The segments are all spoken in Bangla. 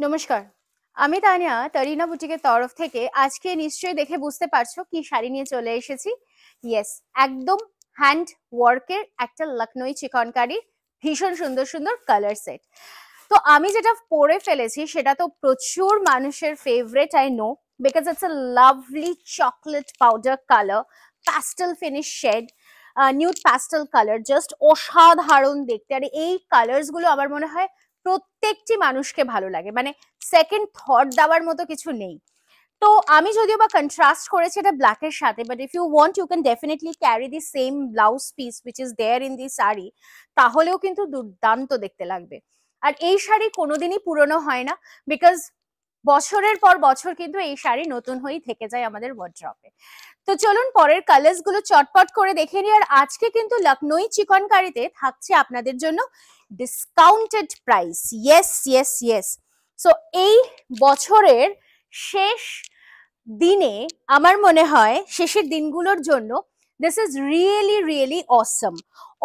নমস্কার, আমি তানিয়া তারিনা বুটিকের তরফ থেকে আজকে নিশ্চয়ই দেখে বুঝতে পারছো কি শাড়ি নিয়ে চলে এসেছি। ইয়েস, একদম হ্যান্ড ওয়ার্কের একটা লখনৌ চিকনকারি ভীষণ সুন্দর সুন্দর কালার সেট। তো আমি যেটা পরে ফেলেছি সেটা তো প্রচুর মানুষের favourite, I know, because it's a lovely chocolate powder colour, pastel finish shade, nude pastel colour, just অসাধারণ দেখতে। আর এই কালার্স গুলো আমার মনে হয় প্রত্যেকটি মানুষকে ভালো লাগে, মানে সেকেন্ড থট দেওয়ার মতো কিছু নেই। তো আমি যদিও বা কন্ট্রাস্ট করেছি এটা ব্ল্যাকের সাথে, but if you want you can definitely carry the same blouse piece which is there in the sari, তাহলেও কিন্তু দুর্দান্ত দেখতে লাগবে। আর এই শাড়ি কোনোদিনই পুরনো হয় না, বিকজ বছরের পর বছর কিন্তু এই শাড়ি নতুন হয়েই থেকে যায় আমাদের ওয়ার্ড্রপে। তো চলুন পরের কালার্স গুলো চটপট করে দেখে নিই। আর আজকে কিন্তু লখনৌ চিকনকারিতে থাকছে আপনাদের জন্য discounted price. Yes yes yes. So এই বছরের শেষ দিনে আমার মনে হয় শেষের দিনগুলোর জন্য দিস ইজ রিয়েলি রিয়েলি অসম।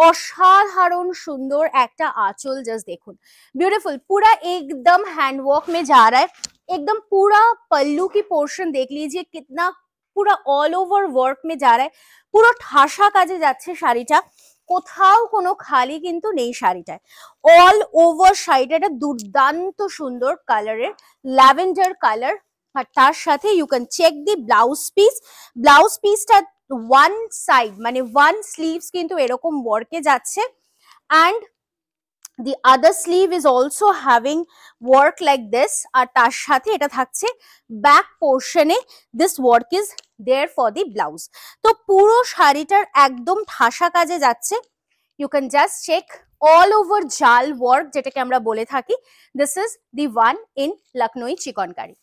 অসাধারণ সুন্দর একটা आंचल, जस्ट देखो ब्यूटीफुल, पूरा एकदम हैंडवर्क में जा रहा है। एकदम पूरा पल्लू की पोर्शन देख लीजिए कितना पूरा ऑल ओवर वर्क में जा रहा है, পুরো ঠাসা কাজে যাচ্ছে শাড়িটা, কোথাও কোনো খালি কিন্তু নেই শাড়িটায়। অল ওভার শাড়িটা একটা দুর্দান্ত সুন্দর কালারের ল্যাভেন্ডার কালার। আর তার সাথে you can check the blouse পিসটা ওয়ান সাইড মানে ওয়ান স্লিভস কিন্তু এরকম ওয়ার্কে যাচ্ছে, and the other sleeve is also having work like this, আর তার সাথে এটা থাকছে back পোর্শনে, this work is there for the blouse। তো পুরো শাড়িটার একদম ঠাসা কাজে যাচ্ছে। you can just check all over জাল work যেটাকে আমরা বলে থাকি। this is the one in Lucknow chikankari.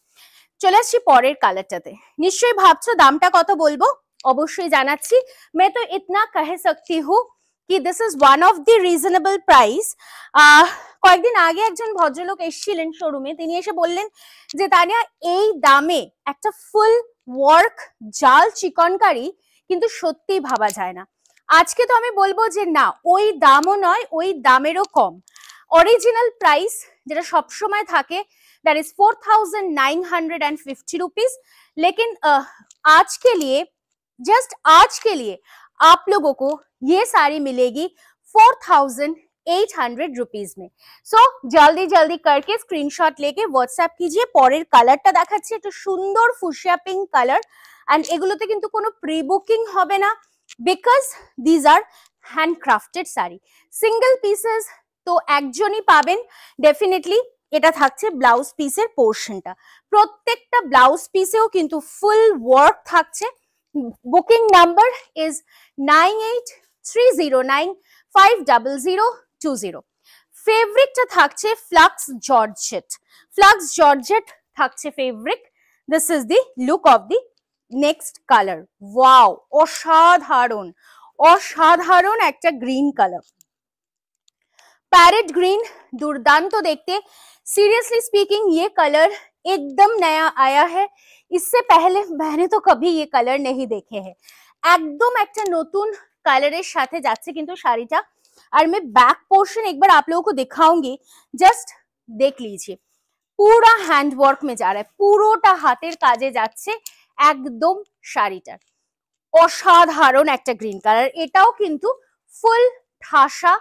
চলে আসছি পরের কালারটাতে। নিশ্চয়ই ভাবছো দামটা কত বলবো, অবশ্যই জানাচ্ছি। मैं तो इतना कह सकती हूँ कि this is one of the reasonable price. কয়েকদিন আগে একজন ভদ্রলোক এসেছিলেন শোরুমে, তিনি এসে বললেন যে তানিয়া এই দামে একটা ফুল ওয়ার্ক জাল চিকনকারি কিন্তু সত্যি ভাবা যায় না। আজকে তো আমি বলবো যে না, ওই দামও নয়, ওই দামেরও কম। অরিজিনাল প্রাইস যেটা সবসময় থাকে that is 4,950 रुपीज, लेकिन आज के लिए, जस्ट आज के लिए आप लोगों को ये साड़ी मिलेगी 4,800 रुपीज में। सो जल्दी जल्दी करके स्क्रीनशॉट लेके व्हाट्सएप कीजिए। পরের কালারটা দেখাচ্ছি, একটা সুন্দর ফুশিয়া পিঙ্ক কালার, এন্ড এগুলোতে কিন্তু কোনো প্রি বুকিং হবে না, because these are handcrafted sari. Single pieces তো একজনই পাবেন ডেফিনেটলি। এটা থাকছে ব্লাউজ পিসের পোর্শনটা, প্রত্যেকটা ব্লাউজ পিসেও কিন্তু ফুল ওয়ার্ক থাকছে। Booking number is 9830950020। ফেব্রিকটা থাকছে ফ্লাক্স জর্জেট থাকছে fabric. This is the look of the next colour. Wow, অসাধারণ অসাধারণ একটা গ্রিন কালার, पैरेट ग्रीन, दुर्दांत देखते। सीरियसली स्पीकिंग ये कलर एकदम नया आया है, इससे पहले मैंने तो कभी ये कलर नहीं देखे हैं। एकदम एक नतून कलर साथे जाच्छे किन्तु शाड़ीटा। और मैं बैक पोर्शन एक बार आप लोगों को दिखाऊंगी, जस्ट देख लीजिए, पूरा हैंड वर्क में जा रहा है, पुरोटा हाथेर काजे जाच्छे एकदम शाड़ीटार। असाधारण एक ग्रीन कलर, एटाओ किन्तु फुल ठासा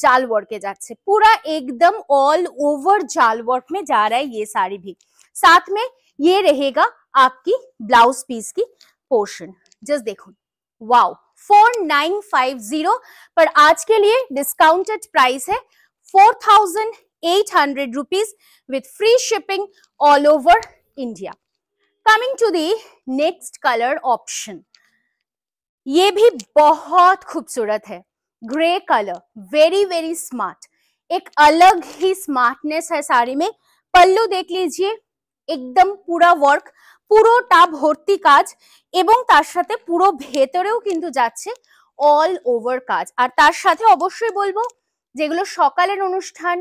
जाल वर्क जाच्छे, पूरा एकदम ऑल ओवर जाल वर्क में जा रहा है ये साड़ी भी। साथ में ये रहेगा आपकी ब्लाउज पीस की पोर्शन। जस्ट देखो, वाओ, 4950, पर आज के लिए डिस्काउंटेड प्राइस है 4,800 rupees with free shipping all over India. Coming to the next colour option, ये भी बहुत खूबसूरत है, grey colour, very very smart, एक अलग ही स्मार्टनेस है साड़ी में। पल्लू देख लीजिए, एकदम पूरा वर्क, পুরোটা ভর্তি কাজ, এবং তার সাথে পুরো ভেতরেও কিন্তু যাচ্ছে অল ওভার কাজ। আর তার সাথে অবশ্যই বলবো যেগুলো সকালের অনুষ্ঠান,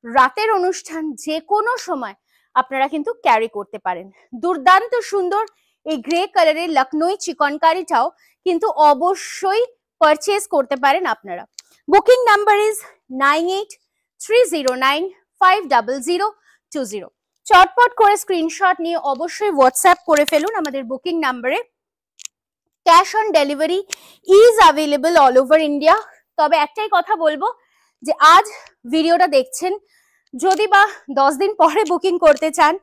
রাতের অনুষ্ঠান, যে কোনো সময় আপনারা কিন্তু ক্যারি করতে পারেন। দুর্দান্ত সুন্দর এই গ্রে কালারের লখনৌ চিকনকারিটাও কিন্তু অবশ্যই পারচেজ করতে পারেন আপনারা। Booking number is 9830950020। চটপট করে স্ক্রিনশট নিয়ে অবশ্যই হোয়াটসঅ্যাপ করে ফেলুন আমাদের বুকিং নাম্বারে। Cash on delivery is available all over India. তবে একটাই কথা বলবো যে আজ ভিডিওটা দেখছেন, যদি বা 10 দিন পরে বুকিং করতে চান,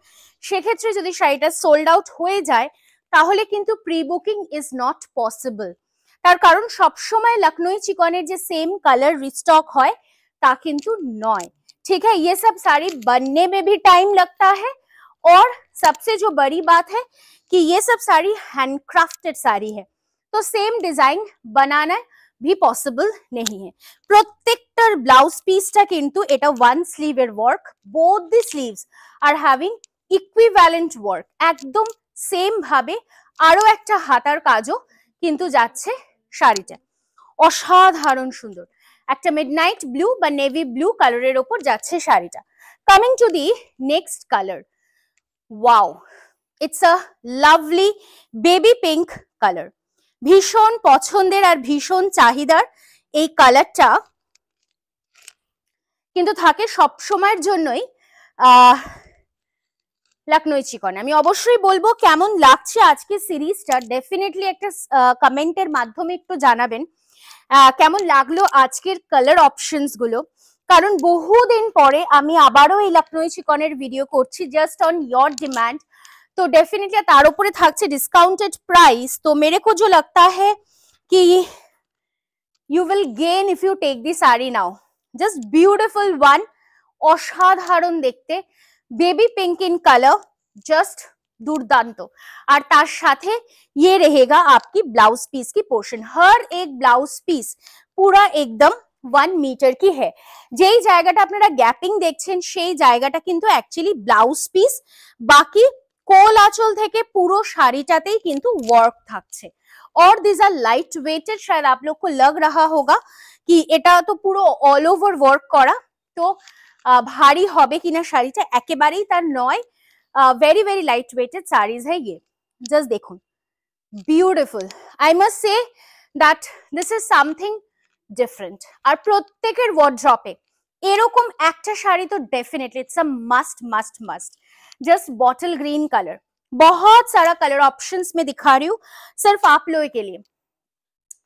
সেক্ষেত্রে যদি শাড়িটা সোল্ড আউট হয়ে যায় তাহলে কিন্তু pre booking is not possible. তার কারণ সবসময় লখনऊ চিকনের যে সেম কালার রিস্टॉक হয় তা কিন্তু নয়। ठीक है, ये सब साड़ी बनने में भी टाइम लगता है और सबसे जो बड़ी बात है कि ये सब साड़ी हैंडक्राफ्टेड साड़ी है, तो सेम डिजाइन बनाना भी पॉसिबल नहीं है। প্রত্যেকটার ব্লাউজ পিসটা কিন্তু এটা ওয়ান স্লিভের work, both the sleeves are having equivalent work, একদম সেম ভাবে আরো একটা হাতার কাজও কিন্তু যাচ্ছে শাড়িটা। অসাধারণ সুন্দর একটা মিডনাইট ব্লু বা নেভি ব্লু কালারের ওপর যাচ্ছে শাড়িটা। Coming to the next colour, wow, it's a lovely baby pink colour. ভীষণ পছন্দের আর ভীষণ চাহিদার এই কালারটা কিন্তু থাকে সব সময়ের জন্যই লখনऊ চিকন। আমি অবশ্যই বলবো কেমন লাগছে আজকে সিরিজটা, ডেফিনেটলি একটা কমেন্টের মাধ্যমে একটু জানাবেন কেমন লাগলো আজকের কালার অপশনস গুলো। কারণ বহুদিন পরে আমি আবারও এই লখনऊ চিকনের ভিডিও করছি জাস্ট অন योर डिमांड। तो डेफिनेटली तार ऊपर থাকছে ডিসকাউন্টেড প্রাইস। तो मेरे को जो लगता है कि you will gain if you take the saree now. Just beautiful one, অসাধারণ দেখতে, baby pink in colour, just दुर्दांत। और तार साथे ये रहेगा आपकी ब्लाउज पीस की पोर्शन। हर एक ब्लाउज पीस पूरा एकदम 1 मीटर की है। যেই জায়গাটা আপনারা গ্যাপিং দেখছেন সেই জায়গাটা কিন্তু অ্যাকচুয়ালি ব্লাউজ পিস, বাকি কোল আঁচল থেকে পুরো শাড়িটাতেই কিন্তু ওয়ার্ক থাকছে। और these are लाइट वेटेड, शायद आप लोग को लग रहा होगा कि এটা তো পুরো অল ওভার ওয়ার্ক করা, তো ভারী হবে কিনা শাড়িটা, একেবারেই তার নয়। Very very light weighted saris है ये। जस्ट देखুন, beautiful. I must say that this is something different. আর প্রত্যেকের ওয়ার্ড্রপে এরকম একটা শাড়ি তো definitely it's a must must must. Just bottle green colour, बहुत सारा कलर ऑप्शंस में दिखा रही हूँ सिर्फ आप लोगों के लिए।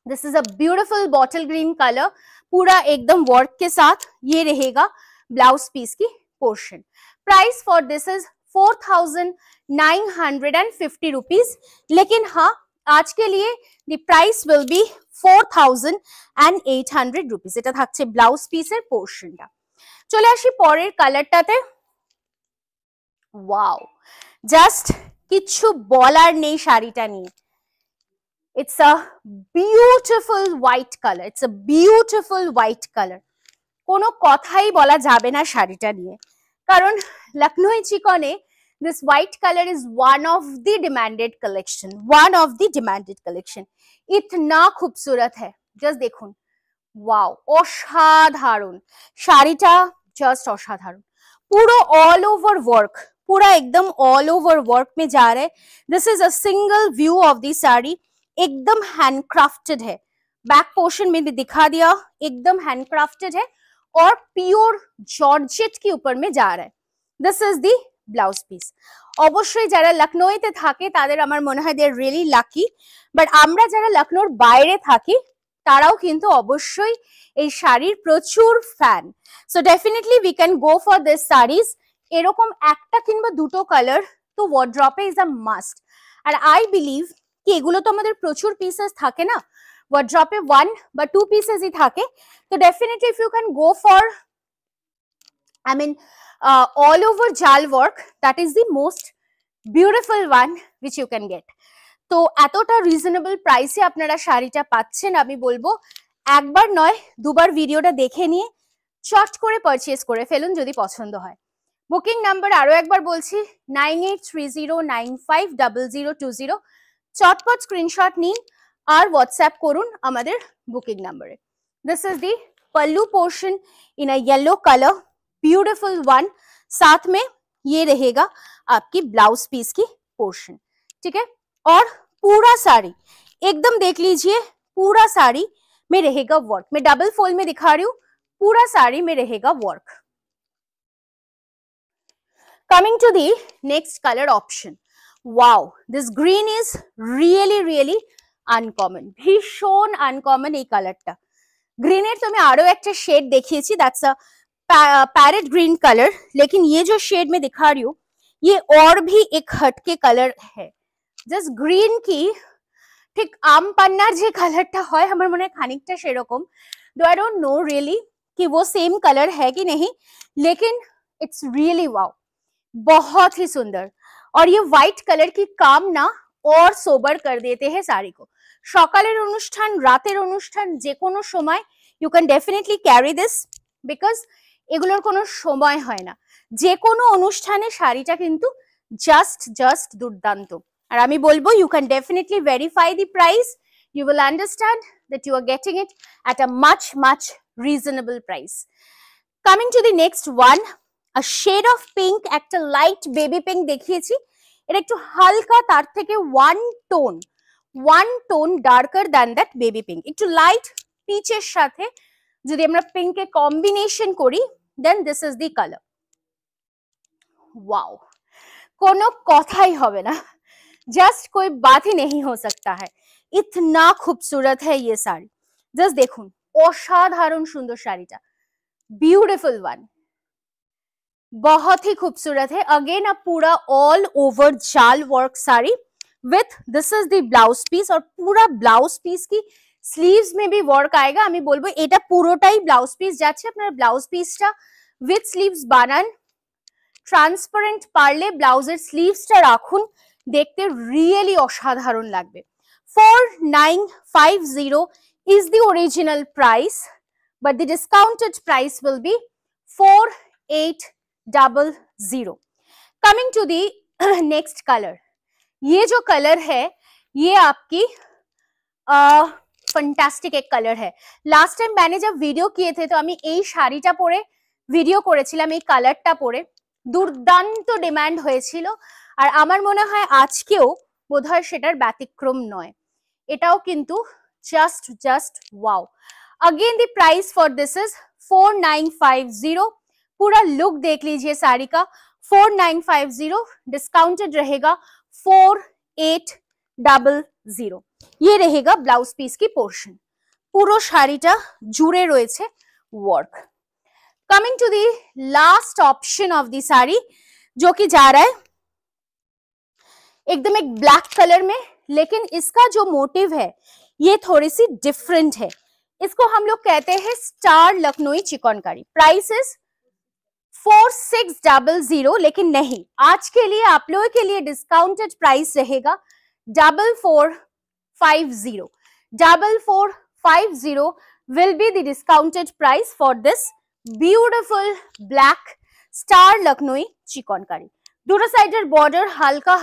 This is a beautiful bottle green colour, पूरा एकदम वर्क के साथ ये रहेगा ब्लाउज पीस की portion. Price for this is 4950 rupees. लेकिन हाँ, आज के लिए the price will be 4800 rupees. এটা থাকছে ব্লাউজ পিসের পোর্শনটা। চলে আসি পরের কালারটাতে। ওয়াও, জাস্ট কিছু বলার নেই শাড়িটা নিয়ে। It's a beautiful white colour, it's a beautiful white colour. কোনো কথাই বলা যাবে না শাড়িটা নিয়ে, কারণ লখনऊ চিকনে this white color is one of the demanded collection, one of the demanded collection। इतना खूबसूरत है, just देखুন, वाओ, অসাধারণ শাড়িটা, just অসাধারণ। पूरा ऑल ओवर वर्क, पूरा एकदम ऑल ओवर वर्क में जा रहा है। This is a single view of the sari, एकदम हैंडक्राफ्टेड है। बैक पोर्शन में भी दिखा दिया, एकदम हैंडक्राफ्टेड है और प्योर जॉर्जेट के ऊपर में जा रहा है। This is the blouse piece. অবশ্যই যারা লখনউতে থাকে তাদের আমার মনে হয় দে আর রিয়েলি লাকি, বাট আমরা যারা লখনউর বাইরে থাকি তারাও কিন্তু অবশ্যই এই শাড়ির প্রচুর ফ্যান। So definitely we can go for this saris. এরকম একটা কিংবা দুটো কালার তো ওয়ার্ড্রপে ইজ আ মাস্ট। আর আই বিলিভ কি এগুলো তো আমাদের প্রচুর পিসেস থাকে না, ওয়ার্ড্রপে 1 বা 2 পিসেসই থাকে। তো definitely if you can go for, I mean, all over jal work, that is the most beautiful one which you can get। তো এতটা রিজনেবল প্রাইসে আপনারা শাড়িটা পাচ্ছেন, আমি বলবো একবার নয় দুবার ভিডিওটা দেখে নিয়ে চট করে পারচেজ করে ফেলুন যদি পছন্দ হয়। বুকিং নাম্বার আরো একবার বলছি 9830950020। চটপট স্ক্রিনশট নিন আর হোয়াটসঅ্যাপ করুন আমাদের বুকিং নাম্বারে। This is the pallu portion in a yellow colour, beautiful one. साथ में ये रहेगा आपकी ब्लाउज पीस की पोर्शन, ठीक है। और पूरा साड़ी एकदम देख लीजिए, पूरा साड़ी में रहेगा वर्क। मैं डबल फोल्ड में दिखा रही हूँ, पूरा साड़ी में रहेगा work. Coming to the next color option. Wow, this green is really uncommon. ভীষণ uncommon এই কালারটা। গ্রিনের তো আমি আরো একটা শেড দেখিয়েছি, that's a parrot green colour, लेकिन ये जो शेड में दिखा रही हूँ ये और भी एक हटके कलर है। जस्ट ग्रीन की ঠিক আম পান্নার যে কালারটা হয় আমার মনে হয় খানিকটা সেরকম। दो आई डोंट नो रियली कि वो सेम कलर है कि नहीं, लेकिन इट्स रियली वाओ, बहुत ही सुंदर। और ये व्हाइट कलर की काम ना और सोबर कर देते हैं শাড়ি को। সকালের অনুষ্ঠান, রাতের অনুষ্ঠান, যে কোনো সময় you can definitely carry this, because এগুলোর কোনো সময় হয় না। যে কোনো অনুষ্ঠানে শাড়িটা কিন্তু জাস্ট দুর্দান্ত। আর আমি বলবো you can definitely verify the price, you will understand that you are getting it at a much reasonable price. Coming to the next one, a shade of pink, একটা light baby pink দেখিয়েছি, এটা একটু হালকা তার থেকে one tone darker than that baby pink, একটু light peach এর সাথে যদি আমরা pink এ combination করি then this is the color. Wow, কোনো কথাই হবে না, just कोई बात ही नहीं हो सकता है, इतना खूबसूरत है ये साड़ी। जस्ट देखুন অসাধারণ সুন্দর শাড়িটা, ब्यूटीफुल वन, बहुत ही खूबसूरत है। अगेन अब पूरा ऑल ओवर जाल work sari with this is the blouse piece, और पूरा ब्लाउज पीस की স্লিভস में भी वर्क आएगा। আমি বলবো এটা পুরোটাই ব্লাউজ পিস যাচ্ছে, আপনারা ব্লাউজ পিসটা উইথ স্লিভস বানান, ট্রান্সপারেন্ট পারলে ব্লাউজের স্লিভসটা রাখুন, দেখতে রিয়েলি অসাধারণ লাগবে। 4950 is the original price, but the discounted price will be 4800. Coming to the next color, ये जो कलर है ये आपकी फैंटास्टिक एक कलर है। लास्ट टाइम मैंने जब वीडियो किए थे तो আমি এই শাড়িটা পরে ভিডিও করেছিলাম, এই কালারটা পরে দুর্দান্ত ডিমান্ড হয়েছিল, আর আমার মনে হয় আজকেও বোধহয় সেটার ব্যতিক্রম নয়। এটাও কিন্তু just wow. Again the price for this is 4950। पूरा लुक देख लीजिए साड़ी का, 4950, डिस्काउंटेड रहेगा 4800। ये रहेगा ब्लाउज पीस की पोर्शन, পুরো শাড়িটা জুড়ে রয়েছে work. Coming to the last option of the sari, जो कि जा रहा है एकदम एक ब्लैक कलर में, लेकिन इसका जो मोटिव है ये थोड़ी सी डिफरेंट है। इसको हम लोग कहते हैं star Lucknow chikankari. Price is 4600, लेकिन नहीं, आज के लिए आप लोगों के लिए डिस्काउंटेड प्राइस रहेगा 4450। 4450 will be the discounted price for this beautiful black star Lucknow chikankari. দুটো সাইডের বর্ডার হালকা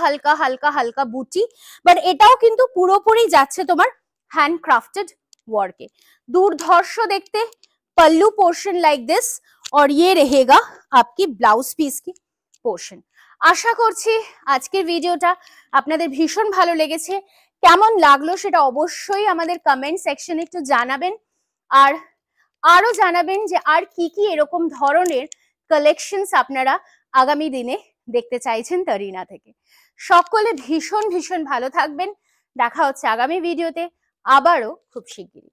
হালকা বুটি, বাট এটাও কিন্তু পুরোপুরি যাচ্ছে তোমার হ্যান্ডক্রাফটেড ওয়ার্কে। দুর্ধর্ষ দেখতে पल्लू पोर्शन लाइक दिस, और ये रहेगा आपकी ब्लाउज पीस की पोर्शन। আশা করছি আজকের ভিডিওটা আপনাদের ভীষণ ভালো লেগেছে। কেমন লাগলো সেটা অবশ্যই আমাদের কমেন্ট সেকশনে একটু জানাবেন, আর আরো জানাবেন যে আর কি কি এরকম ধরনের কালেকশনস আপনারা আগামী দিনে দেখতে চাইছেন তরিনা থেকে। সকলে ভীষণ ভালো থাকবেন, দেখা হচ্ছে আগামী ভিডিওতে আবারও খুব শিগগিরই।